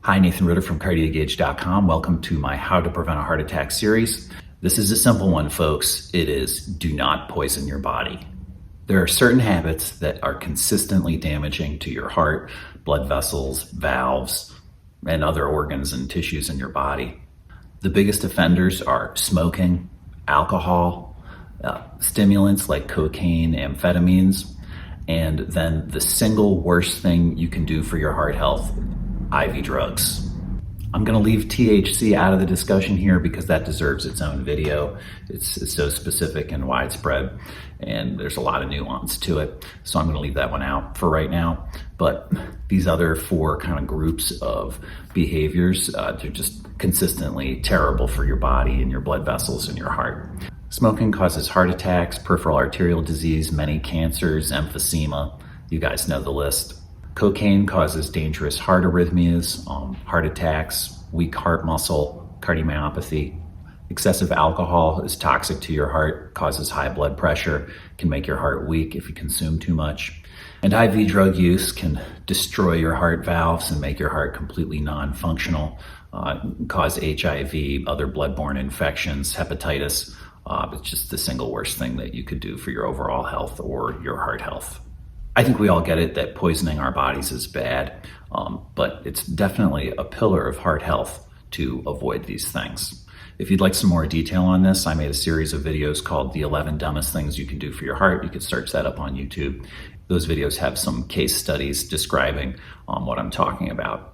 Hi, Nathan Ritter from cardiogauge.com. Welcome to my How to Prevent a Heart Attack series. This is a simple one, folks. It is do not poison your body. There are certain habits that are consistently damaging to your heart, blood vessels, valves, and other organs and tissues in your body. The biggest offenders are smoking, alcohol, stimulants like cocaine, amphetamines, and then the single worst thing you can do for your heart health, IV drugs. I'm going to leave THC out of the discussion here because that deserves its own video. It's so specific and widespread, and there's a lot of nuance to it. So I'm going to leave that one out for right now. But these other four kind of groups of behaviors, they're just consistently terrible for your body and your blood vessels and your heart. Smoking causes heart attacks, peripheral arterial disease, many cancers, emphysema. You guys know the list. Cocaine causes dangerous heart arrhythmias, heart attacks, weak heart muscle, cardiomyopathy. Excessive alcohol is toxic to your heart, causes high blood pressure, can make your heart weak if you consume too much. And IV drug use can destroy your heart valves and make your heart completely non-functional, cause HIV, other bloodborne infections, hepatitis. It's just the single worst thing that you could do for your overall health or your heart health. I think we all get it that poisoning our bodies is bad, but it's definitely a pillar of heart health to avoid these things. If you'd like some more detail on this, I made a series of videos called The 11 Dumbest Things You Can Do for Your Heart. You could search that up on YouTube. Those videos have some case studies describing what I'm talking about.